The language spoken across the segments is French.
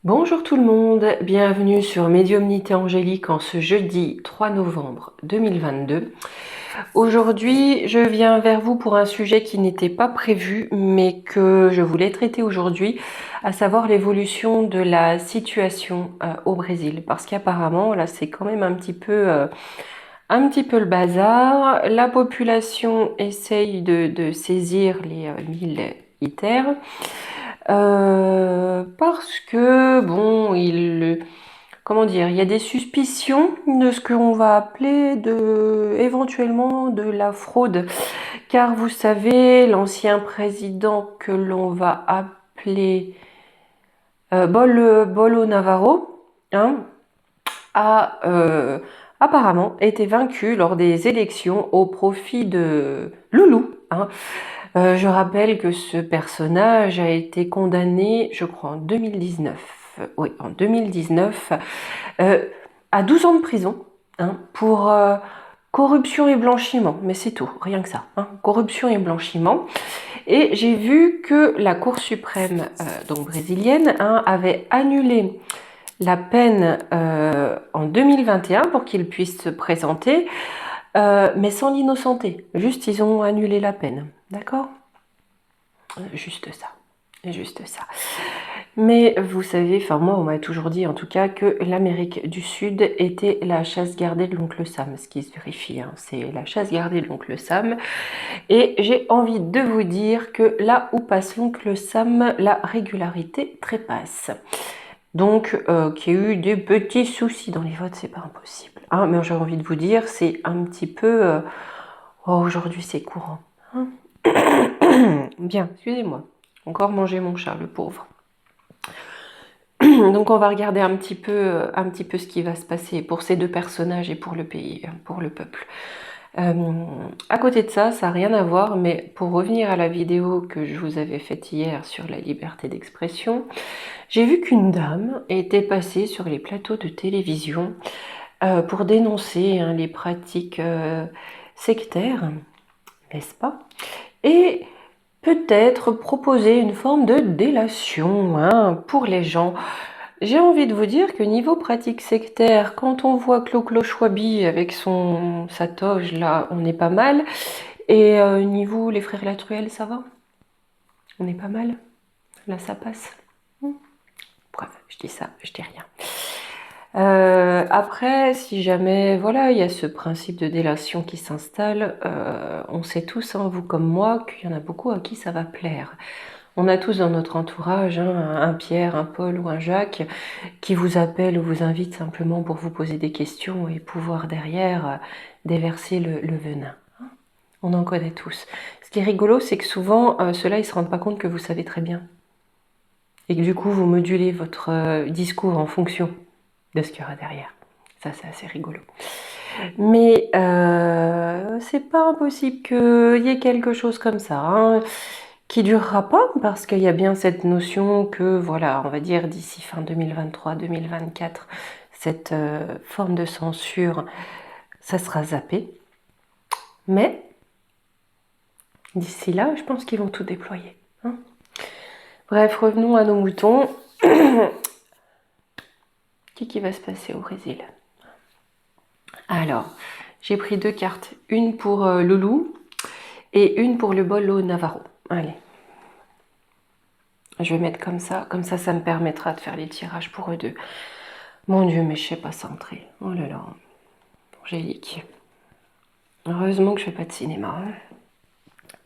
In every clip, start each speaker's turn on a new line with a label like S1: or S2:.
S1: Bonjour tout le monde, bienvenue sur Médiumnité Angélique en ce jeudi 3 novembre 2022. Aujourd'hui, je viens vers vous pour un sujet qui n'était pas prévu, mais que je voulais traiter aujourd'hui, à savoir l'évolution de la situation au Brésil. Parce qu'apparemment, là, c'est quand même un petit peu le bazar. La population essaye de saisir les militaires. Parce que, bon, comment dire, il y a des suspicions de ce qu'on va appeler éventuellement de la fraude. Car vous savez, l'ancien président que l'on va appeler Bolo Navarro, hein, a apparemment été vaincu lors des élections au profit de Loulou, hein. Je rappelle que ce personnage a été condamné, je crois, en 2019. Oui, en 2019, à 12 ans de prison, hein, pour corruption et blanchiment. Mais c'est tout, rien que ça. Hein, corruption et blanchiment. Et j'ai vu que la Cour suprême donc brésilienne, hein, avait annulé la peine en 2021 pour qu'il puisse se présenter, mais sans l'innocenter. Juste, ils ont annulé la peine. D'accord ? Juste ça. Juste ça. Mais vous savez, enfin moi on m'a toujours dit en tout cas que l'Amérique du Sud était la chasse gardée de l'oncle Sam, ce qui se vérifie, hein, c'est la chasse gardée de l'oncle Sam. Et j'ai envie de vous dire que là où passe l'oncle Sam, la régularité trépasse. Donc qu'il y ait eu des petits soucis dans les votes, c'est pas impossible. Hein, mais j'ai envie de vous dire, c'est un petit peu... oh, aujourd'hui c'est courant. Hein. Bien, excusez-moi. Encore manger mon chat, le pauvre. Donc on va regarder un petit peu ce qui va se passer pour ces deux personnages et pour le pays, pour le peuple. À côté de ça, ça n'a rien à voir, mais pour revenir à la vidéo que je vous avais faite hier sur la liberté d'expression, j'ai vu qu'une dame était passée sur les plateaux de télévision pour dénoncer hein, les pratiques sectaires, n'est-ce pas? Et peut-être proposer une forme de délation hein, pour les gens. J'ai envie de vous dire que niveau pratique sectaire, quand on voit Clo-Clo Chouabi avec sa toge là, on est pas mal. Et niveau les frères Latruelle, ça va? On est pas mal? Là ça passe. Bref, je dis ça, je dis rien. Après, si jamais, voilà, il y a ce principe de délation qui s'installe, on sait tous, hein, vous comme moi, qu'il y en a beaucoup à qui ça va plaire. On a tous dans notre entourage hein, un Pierre, un Paul ou un Jacques qui vous appelle ou vous invite simplement pour vous poser des questions et pouvoir derrière déverser le venin. On en connaît tous. Ce qui est rigolo, c'est que souvent, ceux-là, ils ne se rendent pas compte que vous savez très bien. Et que du coup, vous modulez votre discours en fonction de ce qu'il y aura derrière. Ça, c'est assez rigolo. Mais c'est pas impossible qu'il y ait quelque chose comme ça, hein, qui durera pas, parce qu'il y a bien cette notion que, voilà, on va dire d'ici fin 2023-2024, cette forme de censure, ça sera zappé. Mais d'ici là, je pense qu'ils vont tout déployer. Hein. Bref, revenons à nos moutons. Qu'est-ce qui va se passer au Brésil? Alors, j'ai pris deux cartes, une pour Loulou et une pour le Bolo Navarro. Allez. Je vais mettre comme ça ça me permettra de faire les tirages pour eux deux. Mon Dieu, mais je sais pas centrer. Oh là là, Angélique. Heureusement que je fais pas de cinéma. Hein.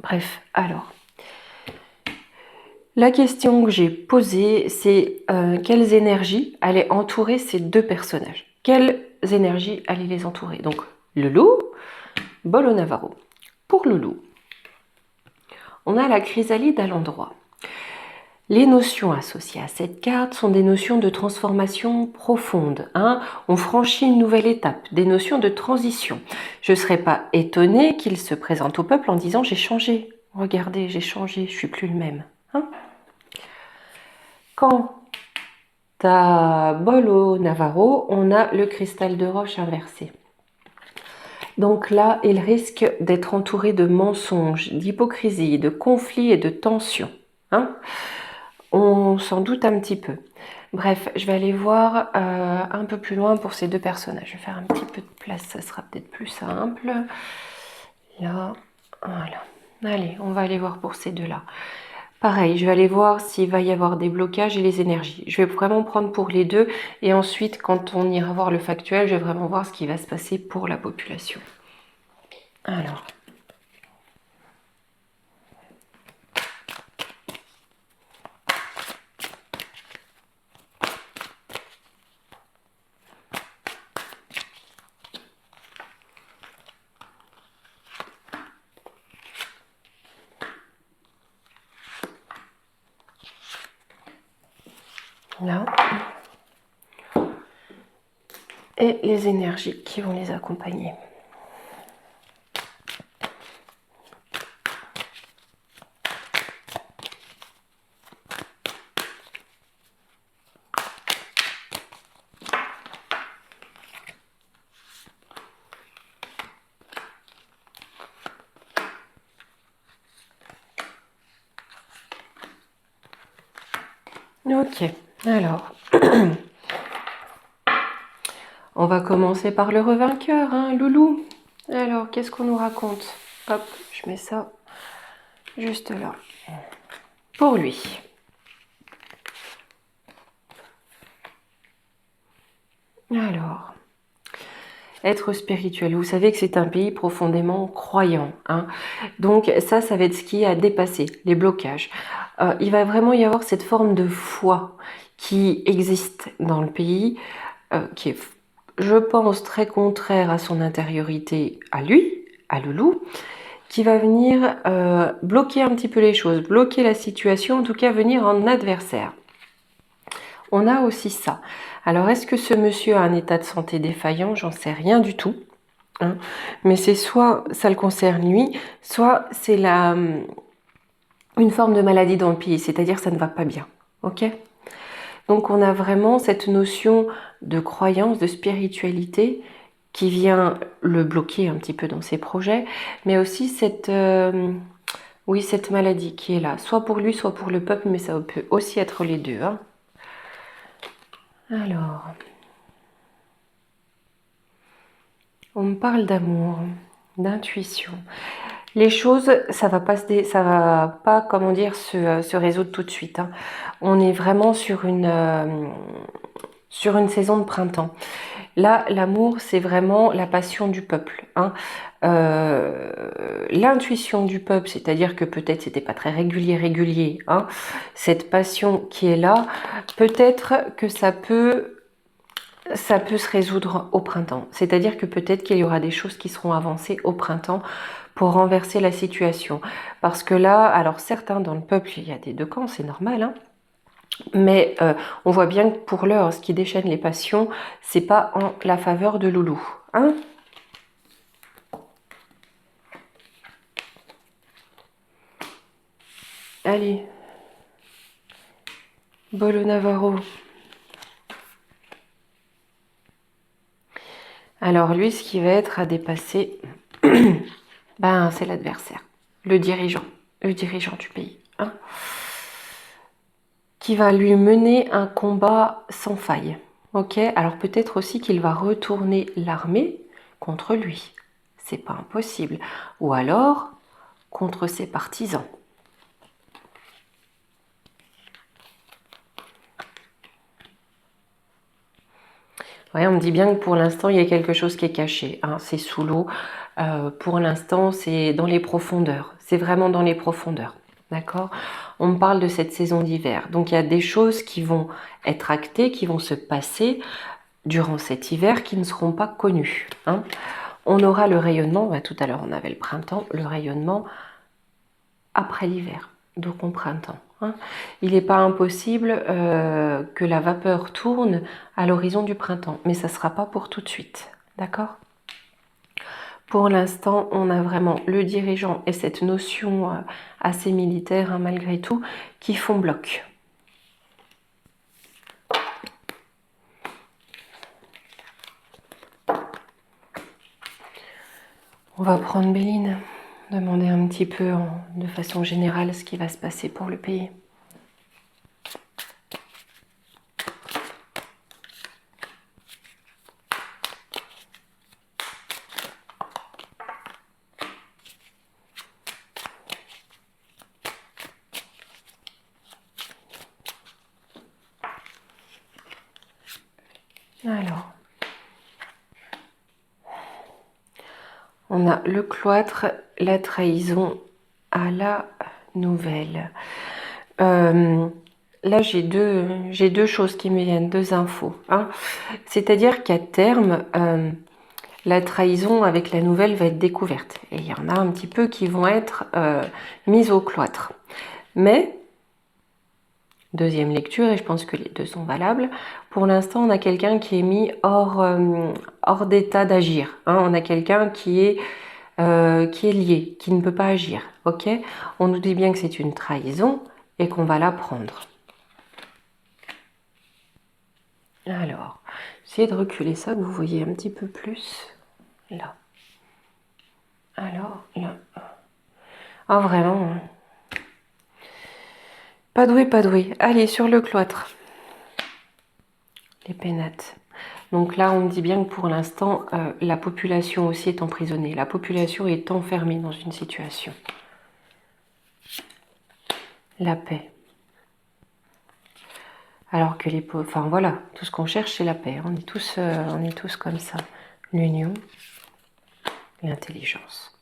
S1: Bref, alors. La question que j'ai posée, c'est quelles énergies allaient entourer ces deux personnages? Quelles énergies allaient les entourer? Donc, Loulou, Bolo Navarro. Pour Loulou, on a la chrysalide à l'endroit. Les notions associées à cette carte sont des notions de transformation profonde. Hein. On franchit une nouvelle étape, des notions de transition. Je ne serais pas étonnée qu'il se présente au peuple en disant « j'ai changé, regardez, j'ai changé, je suis plus le même. Hein ». Quant à Bolo Navarro, on a le cristal de roche inversé. Donc là, il risque d'être entouré de mensonges, d'hypocrisie, de conflits et de tensions. Hein. On s'en doute un petit peu. Bref, je vais aller voir un peu plus loin pour ces deux personnages. Je vais faire un petit peu de place, ça sera peut-être plus simple. Là, voilà. Allez, on va aller voir pour ces deux-là. Pareil, je vais aller voir s'il va y avoir des blocages et les énergies. Je vais vraiment prendre pour les deux et ensuite, quand on ira voir le factuel, je vais vraiment voir ce qui va se passer pour la population. Alors. Là. Et les énergies qui vont les accompagner. Ok, alors, on va commencer par le revainqueur, hein, Loulou. Alors, qu'est-ce qu'on nous raconte? Hop, je mets ça juste là. Pour lui. Alors, être spirituel. Vous savez que c'est un pays profondément croyant, hein. Donc ça va être ce qui a dépassé les blocages. Il va vraiment y avoir cette forme de foi qui existe dans le pays, qui est, je pense, très contraire à son intériorité à lui, à Loulou, qui va venir bloquer un petit peu les choses, bloquer la situation, en tout cas venir en adversaire. On a aussi ça. Alors, est-ce que ce monsieur a un état de santé défaillant? J'en sais rien du tout. Hein. Mais c'est soit ça le concerne lui, soit c'est une forme de maladie dans le pays, c'est-à-dire ça ne va pas bien. Ok? Donc on a vraiment cette notion de croyance, de spiritualité qui vient le bloquer un petit peu dans ses projets, mais aussi cette maladie qui est là, soit pour lui, soit pour le peuple, mais ça peut aussi être les deux. Hein. Alors, on me parle d'amour, d'intuition. Les choses, ça va pas, comment dire, se résoudre tout de suite. Hein. On est vraiment sur une saison de printemps. Là, l'amour, c'est vraiment la passion du peuple. Hein. L'intuition du peuple, c'est-à-dire que peut-être c'était pas très régulier. Hein. Cette passion qui est là, peut-être que ça peut se résoudre au printemps. C'est-à-dire que peut-être qu'il y aura des choses qui seront avancées au printemps pour renverser la situation. Parce que là, alors certains dans le peuple, il y a des deux camps, c'est normal, hein. Mais on voit bien que pour l'heure, ce qui déchaîne les passions, c'est pas en la faveur de Loulou. Hein? Allez. Bolo Navarro. Alors lui, ce qui va être à dépasser, ben, c'est l'adversaire, le dirigeant du pays. Hein, qui va lui mener un combat sans faille. Ok, alors peut-être aussi qu'il va retourner l'armée contre lui. C'est pas impossible. Ou alors contre ses partisans. Ouais, on me dit bien que pour l'instant, il y a quelque chose qui est caché. Hein. C'est sous l'eau. Pour l'instant, c'est dans les profondeurs. C'est vraiment dans les profondeurs. D'accord? On me parle de cette saison d'hiver. Donc, il y a des choses qui vont être actées, qui vont se passer durant cet hiver, qui ne seront pas connues. Hein. On aura le rayonnement. Bah, tout à l'heure, on avait le printemps. Le rayonnement après l'hiver. Donc, au printemps. Hein. Il n'est pas impossible que la vapeur tourne à l'horizon du printemps, mais ça ne sera pas pour tout de suite, d'accord? Pour l'instant, on a vraiment le dirigeant et cette notion assez militaire, hein, malgré tout, qui font bloc. On va prendre Béline, demander un petit peu de façon générale ce qui va se passer pour le pays. Alors, on a le cloître, la trahison à la nouvelle. Là, j'ai deux choses qui me viennent, deux infos. Hein. C'est-à-dire qu'à terme, la trahison avec la nouvelle va être découverte. Et il y en a un petit peu qui vont être mises au cloître. Mais, deuxième lecture, et je pense que les deux sont valables, pour l'instant, on a quelqu'un qui est mis hors d'état d'agir. Hein. On a quelqu'un qui est lié, qui ne peut pas agir. Ok. On nous dit bien que c'est une trahison et qu'on va la prendre. Alors, essayez de reculer ça, que vous voyez un petit peu plus. Là. Alors, là. Ah, vraiment. Pas doué, pas doué. Allez, sur le cloître. Les pénates. Donc là, on me dit bien que pour l'instant, la population aussi est emprisonnée. La population est enfermée dans une situation. La paix. Alors que les pauvres... Enfin voilà, tout ce qu'on cherche, c'est la paix. On est tous comme ça. L'union, l'intelligence.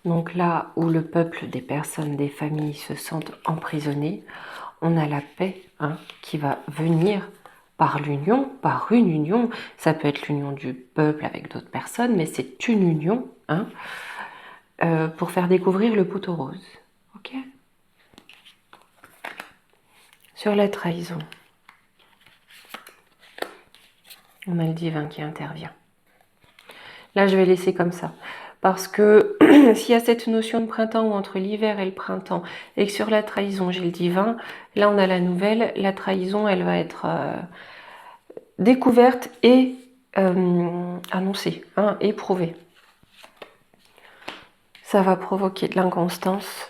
S1: Donc là où le peuple, des personnes, des familles se sentent emprisonnés, on a la paix qui va venir par l'union, par une union. Ça peut être l'union du peuple avec d'autres personnes, mais c'est une union pour faire découvrir le poteau rose. Ok ? Sur la trahison, on a le divin qui intervient. Là, je vais laisser comme ça. Parce que s'il y a cette notion de printemps ou entre l'hiver et le printemps, et que sur la trahison, j'ai le divin, là, on a la nouvelle. La trahison, elle va être découverte et annoncée, éprouvée. Ça va provoquer de l'inconstance.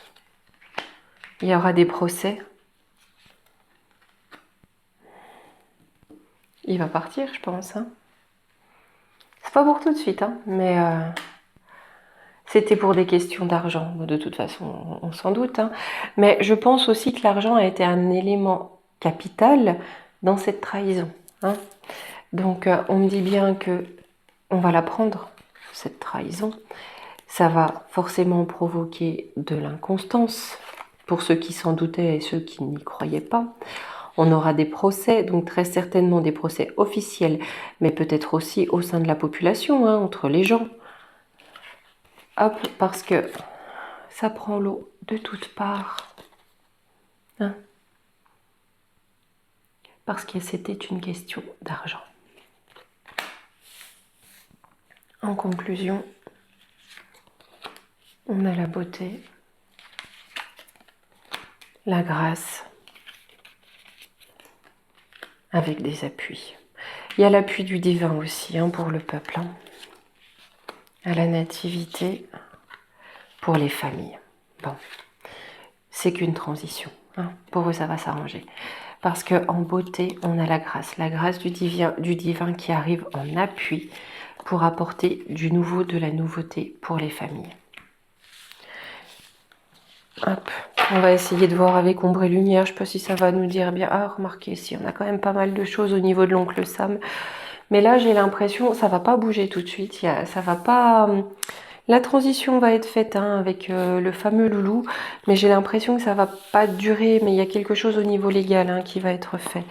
S1: Il y aura des procès. Il va partir, je pense. C'est pas pour tout de suite, mais c'était pour des questions d'argent. De toute façon, on s'en doute. Mais je pense aussi que l'argent a été un élément capital dans cette trahison. Donc, on me dit bien que on va la prendre, cette trahison. Ça va forcément provoquer de l'inconstance pour ceux qui s'en doutaient et ceux qui n'y croyaient pas. On aura des procès, donc très certainement des procès officiels, mais peut-être aussi au sein de la population, entre les gens. Hop, parce que ça prend l'eau de toutes parts. Parce que c'était une question d'argent. En conclusion, on a la beauté, la grâce, avec des appuis. Il y a l'appui du divin aussi pour le peuple. À la nativité pour les familles. Bon, c'est qu'une transition. Pour eux, ça va s'arranger. Parce qu'en beauté, on a la grâce du divin qui arrive en appui pour apporter du nouveau, de la nouveauté pour les familles. Hop. On va essayer de voir avec ombre et lumière. Je ne sais pas si ça va nous dire bien. Ah, remarquez, si on a quand même pas mal de choses au niveau de l'oncle Sam. Mais là, j'ai l'impression, ça va pas bouger tout de suite. Ça va pas. La transition va être faite avec le fameux loulou, mais j'ai l'impression que ça va pas durer. Mais il y a quelque chose au niveau légal qui va être fait.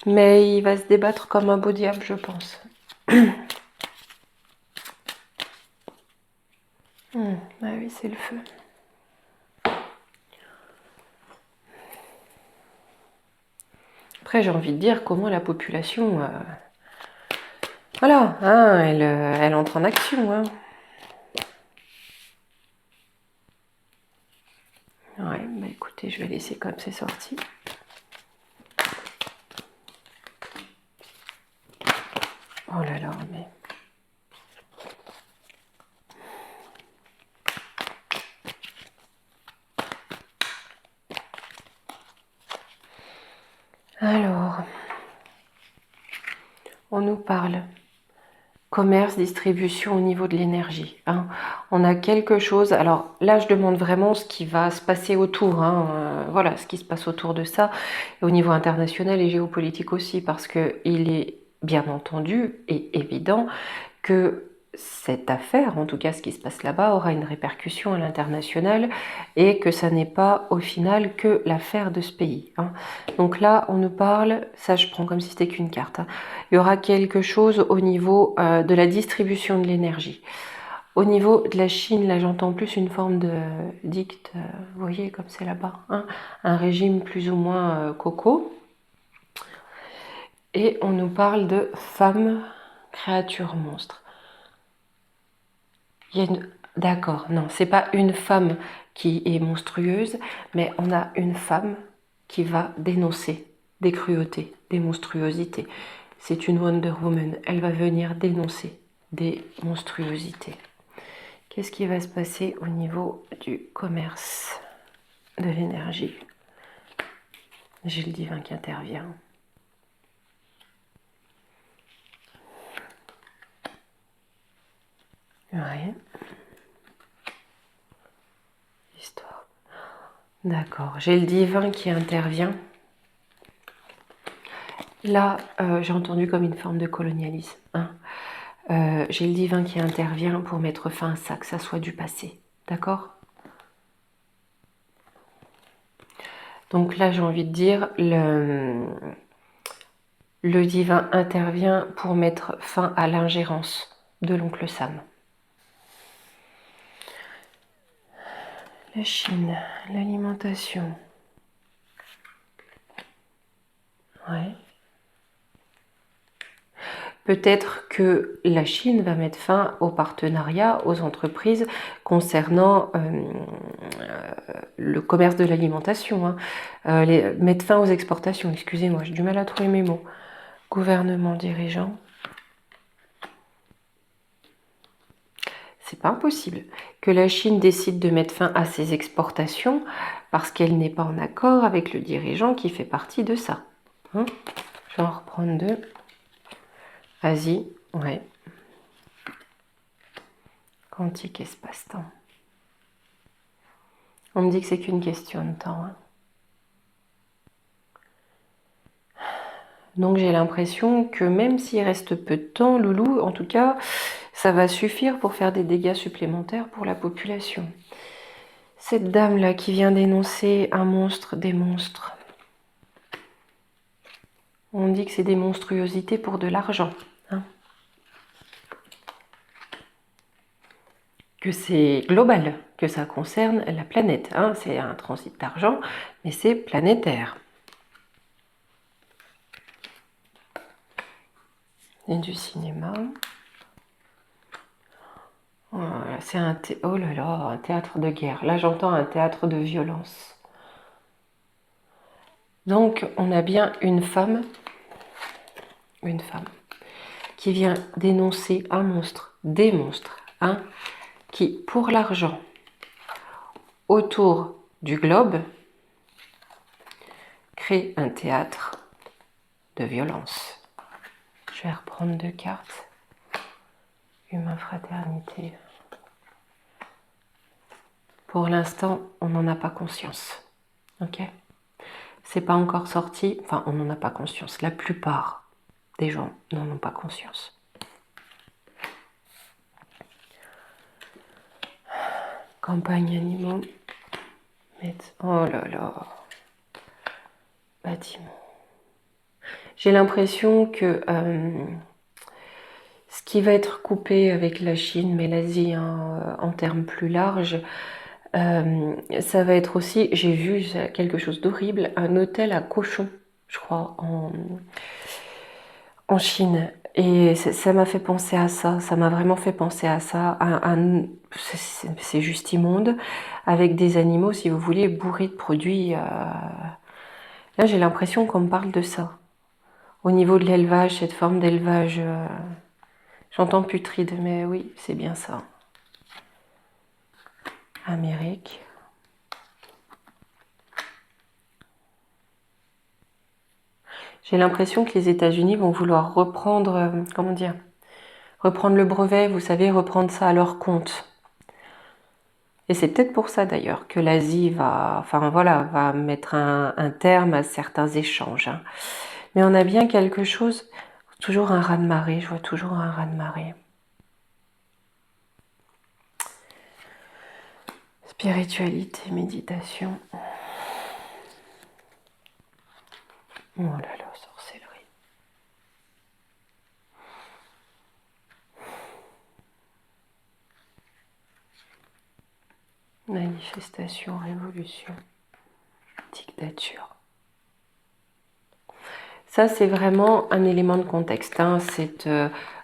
S1: Mais il va se débattre comme un beau diable, je pense. Ah oui, c'est le feu. Après, j'ai envie de dire comment la population, voilà, elle entre en action. Ouais, bah écoutez, je vais laisser comme c'est sorti. Oh là là, mais... Alors, on nous parle commerce, distribution au niveau de l'énergie. Hein. On a quelque chose, alors là je demande vraiment ce qui va se passer autour, hein, voilà, ce qui se passe autour de ça, au niveau international et géopolitique aussi, parce que il est bien entendu et évident que cette affaire, en tout cas ce qui se passe là-bas, aura une répercussion à l'international et que ça n'est pas au final que l'affaire de ce pays. Hein. Donc là, on nous parle, ça je prends comme si c'était qu'une carte, hein. Il y aura quelque chose au niveau de la distribution de l'énergie. Au niveau de la Chine, là j'entends plus une forme de dicte, vous voyez comme c'est là-bas, hein, un régime plus ou moins coco. Et on nous parle de femmes créatures monstres. Il y a une... D'accord, non, c'est pas une femme qui est monstrueuse, mais on a une femme qui va dénoncer des cruautés, des monstruosités. C'est une Wonder Woman, elle va venir dénoncer des monstruosités. Qu'est-ce qui va se passer au niveau du commerce de l'énergie? J'ai le divin qui intervient. Ouais. Histoire. D'accord, j'ai le divin qui intervient. Là, j'ai entendu comme une forme de colonialisme. Hein. J'ai le divin qui intervient pour mettre fin à ça, que ça soit du passé. D'accord? Donc là, j'ai envie de dire, le divin intervient pour mettre fin à l'ingérence de l'oncle Sam. La Chine, l'alimentation. Ouais. Peut-être que la Chine va mettre fin au partenariat aux entreprises concernant le commerce de l'alimentation, hein. Mettre fin aux exportations, excusez-moi, j'ai du mal à trouver mes mots. Gouvernement dirigeant. C'est pas impossible que la Chine décide de mettre fin à ses exportations parce qu'elle n'est pas en accord avec le dirigeant qui fait partie de ça. Hein, je vais en reprendre deux. Asie, ouais. Quantique, espace-temps. On me dit que c'est qu'une question de temps. Hein. Donc j'ai l'impression que même s'il reste peu de temps, Loulou, en tout cas, ça va suffire pour faire des dégâts supplémentaires pour la population. Cette dame-là qui vient dénoncer un monstre, des monstres. On dit que c'est des monstruosités pour de l'argent. Hein. Que c'est global, que ça concerne la planète. Hein. C'est un transit d'argent, mais c'est planétaire. Et du cinéma. Voilà, c'est oh là là, un théâtre de guerre. Là, j'entends un théâtre de violence. Donc, on a bien une femme qui vient dénoncer un monstre, des monstres, hein, qui, pour l'argent, autour du globe, crée un théâtre de violence. Je vais reprendre deux cartes. Humain fraternité. Pour l'instant, on n'en a pas conscience. Ok? C'est pas encore sorti, enfin, on n'en a pas conscience. La plupart des gens n'en ont pas conscience. Campagne animaux. Oh là là. Bâtiment. J'ai l'impression que ce qui va être coupé avec la Chine, mais l'Asie hein, en termes plus larges, ça va être aussi, j'ai vu quelque chose d'horrible, un hôtel à cochons, je crois, en Chine. Et ça m'a fait penser à ça m'a vraiment fait penser à ça. C'est juste immonde, avec des animaux, si vous voulez, bourrés de produits. Là, j'ai l'impression qu'on me parle de ça. Au niveau de l'élevage, cette forme d'élevage, j'entends putride, mais oui, c'est bien ça. Amérique. J'ai l'impression que les États-Unis vont vouloir reprendre, comment dire, Reprendre le brevet, vous savez, reprendre ça à leur compte. Et c'est peut-être pour ça d'ailleurs que l'Asie va, enfin voilà, va mettre un terme à certains échanges. Hein. Mais on a bien quelque chose, toujours un raz-de-marée, je vois toujours un raz-de-marée. Spiritualité, méditation. Oh là là, sorcellerie. Manifestation, révolution, dictature. Ça, c'est vraiment un élément de contexte. Hein, cette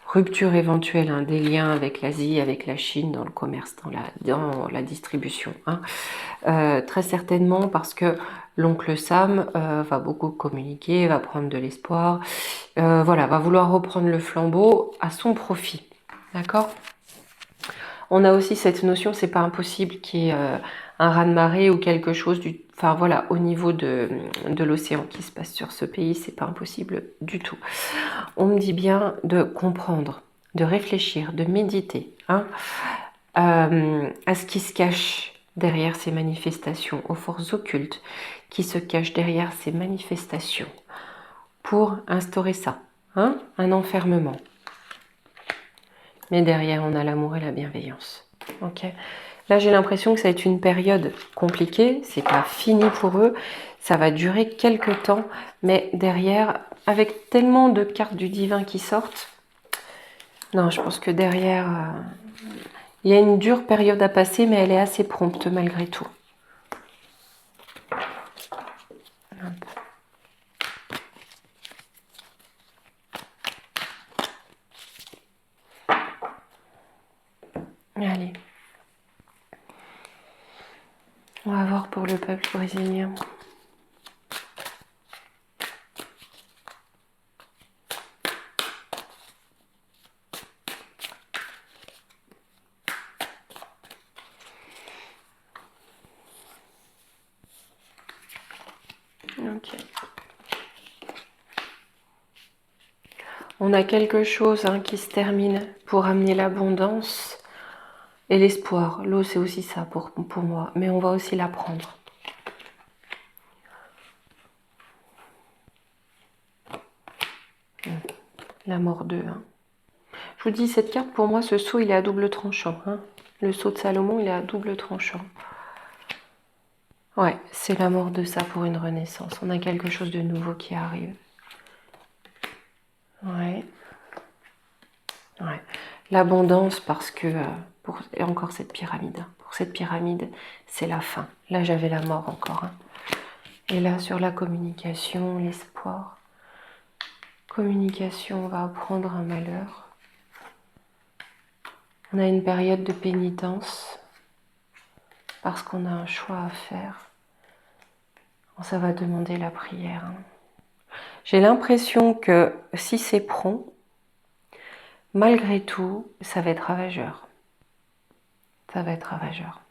S1: rupture éventuelle hein, des liens avec l'Asie, avec la Chine, dans le commerce, dans la distribution. Hein. Très certainement parce que l'oncle Sam va beaucoup communiquer, va prendre de l'espoir, voilà, va vouloir reprendre le flambeau à son profit. D'accord ? On a aussi cette notion, c'est pas impossible qu'il y ait un raz-de-marée ou quelque chose enfin voilà, au niveau de l'océan qui se passe sur ce pays, c'est pas impossible du tout. On me dit bien de comprendre, de réfléchir, de méditer, hein, à ce qui se cache derrière ces manifestations, aux forces occultes qui se cachent derrière ces manifestations pour instaurer ça, hein, un enfermement. Mais derrière, on a l'amour et la bienveillance. Ok. Là, j'ai l'impression que ça va être une période compliquée. C'est pas fini pour eux. Ça va durer quelques temps. Mais derrière, avec tellement de cartes du divin qui sortent, non, je pense que derrière, il y a une dure période à passer, mais elle est assez prompte malgré tout. Hop. Allez. On va voir pour le peuple brésilien. Ok. On a quelque chose hein, qui se termine pour amener l'abondance et l'espoir. L'eau, c'est aussi ça pour moi. Mais on va aussi la prendre. La mort d'eux. Hein. Je vous dis, cette carte, pour moi, ce sceau, il est à double tranchant. Hein. Le sceau de Salomon, il est à double tranchant. Ouais, c'est la mort de ça pour une renaissance. On a quelque chose de nouveau qui arrive. Ouais. Ouais. L'abondance parce que, et encore cette pyramide. Pour cette pyramide, c'est la fin. Là, j'avais la mort encore. Hein. Et là, sur la communication, l'espoir. Communication, on va apprendre un malheur. On a une période de pénitence parce qu'on a un choix à faire. Ça va demander la prière. Hein. J'ai l'impression que si c'est prompt, malgré tout, ça va être ravageur. Ça va être ravageur.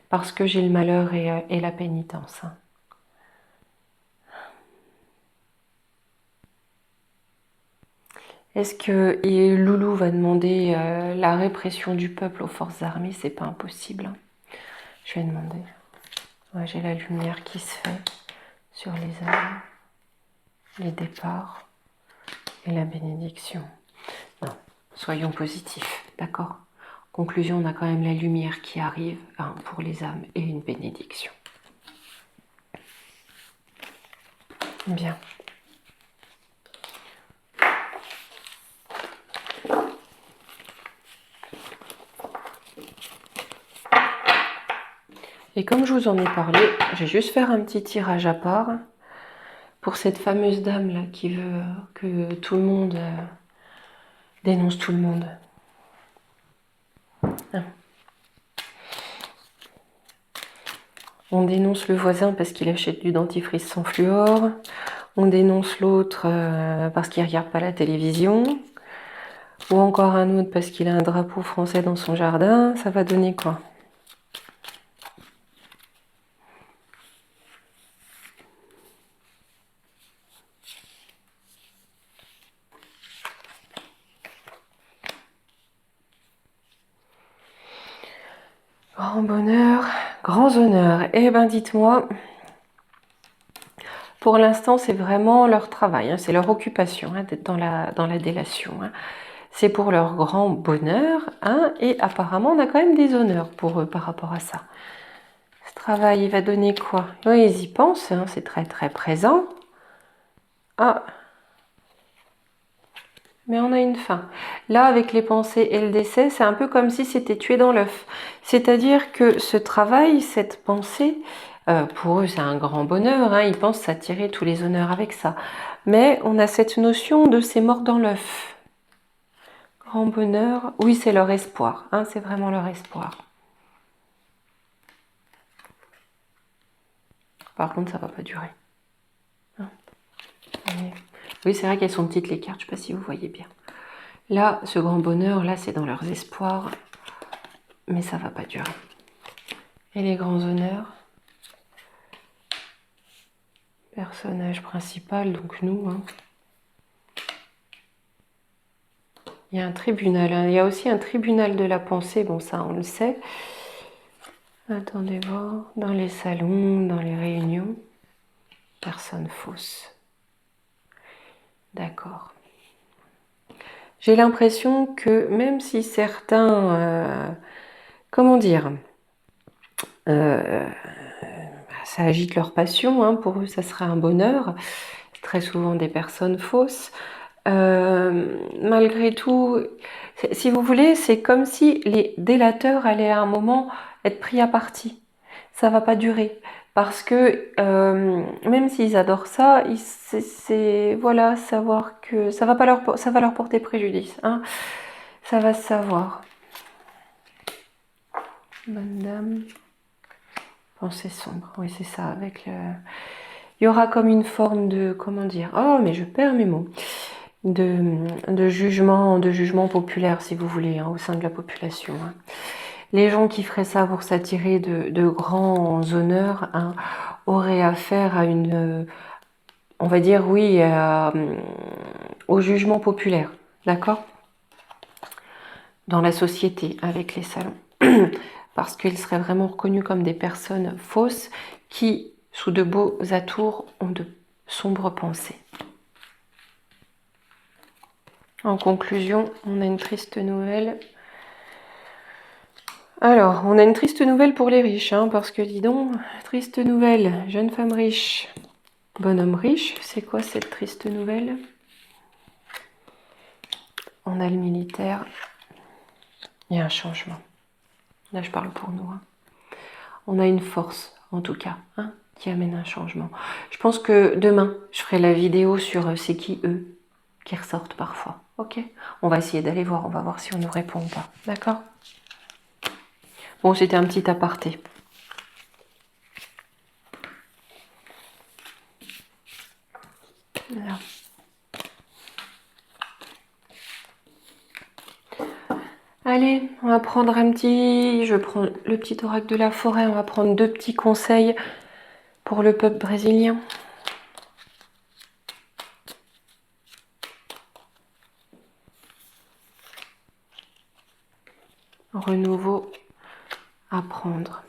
S1: Parce que j'ai le malheur et la pénitence. Hein. Est-ce que Loulou va demander la répression du peuple aux forces armées? C'est pas impossible. Hein. Je vais demander. Ouais, j'ai la lumière qui se fait sur les armes, les départs et la bénédiction. Non, soyons positifs, d'accord? Conclusion, on a quand même la lumière qui arrive hein, pour les âmes et une bénédiction. Bien. Et comme je vous en ai parlé, je vais juste faire un petit tirage à part pour cette fameuse dame là qui veut que tout le monde dénonce tout le monde. Hein. On dénonce le voisin parce qu'il achète du dentifrice sans fluor. On dénonce l'autre parce qu'il ne regarde pas la télévision. Ou encore un autre parce qu'il a un drapeau français dans son jardin. Ça va donner quoi? Grand bonheur, grands honneurs. Eh ben dites-moi, pour l'instant c'est vraiment leur travail, hein, c'est leur occupation hein, d'être dans la délation. Hein. C'est pour leur grand bonheur, hein, et apparemment on a quand même des honneurs pour eux par rapport à ça. Ce travail, il va donner quoi? Oui, ils y pensent, hein, c'est très très présent. Ah, mais on a une fin. Là, avec les pensées et le décès, c'est un peu comme si c'était tué dans l'œuf. C'est-à-dire que ce travail, cette pensée, pour eux, c'est un grand bonheur, hein, ils pensent s'attirer tous les honneurs avec ça. Mais on a cette notion de c'est mort dans l'œuf. Grand bonheur, oui, c'est leur espoir, hein, c'est vraiment leur espoir. Par contre, ça va pas durer. Hein. Oui, c'est vrai qu'elles sont petites les cartes, je ne sais pas si vous voyez bien. Là, ce grand bonheur, là, c'est dans leurs espoirs, mais ça va pas durer. Et les grands honneurs, personnage principal, donc nous. Hein. Il y a un tribunal, hein. Il y a aussi un tribunal de la pensée, bon ça on le sait. Attendez voir, dans les salons, dans les réunions, personne fausse. D'accord. J'ai l'impression que même si certains, comment dire, ça agite leur passion, hein, pour eux ça sera un bonheur, très souvent des personnes fausses. Malgré tout, si vous voulez, c'est comme si les délateurs allaient à un moment être pris à partie. Ça va pas durer. Parce que même s'ils adorent ça, c'est voilà, savoir que ça va leur porter préjudice. Hein. Ça va se savoir. Bonne dame. Pensée sombre. Oui, c'est ça. Avec le... Il y aura comme une forme de... Comment dire? Oh, mais je perds mes mots. De jugement populaire, si vous voulez, hein, au sein de la population. Hein. Les gens qui feraient ça pour s'attirer de grands honneurs hein, auraient affaire à une... on va dire, oui, au jugement populaire. D'accord? Dans la société, avec les salons. Parce qu'ils seraient vraiment reconnus comme des personnes fausses qui, sous de beaux atours, ont de sombres pensées. En conclusion, on a une triste nouvelle. Alors, on a une triste nouvelle pour les riches, hein, parce que dis donc, triste nouvelle, jeune femme riche, bonhomme riche, c'est quoi cette triste nouvelle? On a le militaire, il y a un changement. Là, je parle pour nous. Hein. On a une force, en tout cas, hein, qui amène un changement. Je pense que demain, je ferai la vidéo sur c'est qui eux, qui ressortent parfois. Ok? On va essayer d'aller voir, on va voir si on nous répond ou pas. D'accord? Bon, c'était un petit aparté. Voilà. Allez, on va prendre un petit... Je prends le petit oracle de la forêt, on va prendre 2 petits conseils pour le peuple brésilien. Renouveau à prendre.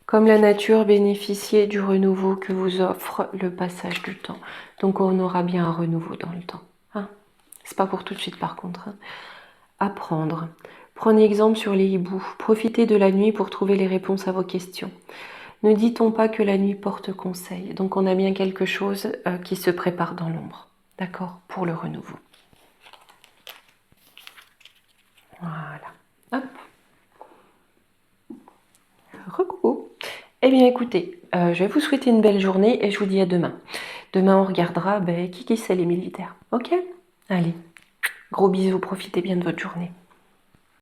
S1: Comme la nature bénéficiait du renouveau que vous offre le passage du temps. Donc on aura bien un renouveau dans le temps. Hein, c'est pas pour tout de suite par contre. Hein. Apprendre. Prenez exemple sur les hiboux. Profitez de la nuit pour trouver les réponses à vos questions. Ne dit-on pas que la nuit porte conseil? Donc on a bien quelque chose qui se prépare dans l'ombre. D'accord? Pour le renouveau. Voilà. Hop. Recoucou. Eh bien écoutez, je vais vous souhaiter une belle journée et je vous dis à demain. Demain on regardera qui c'est les militaires. Ok? Allez, gros bisous, profitez bien de votre journée.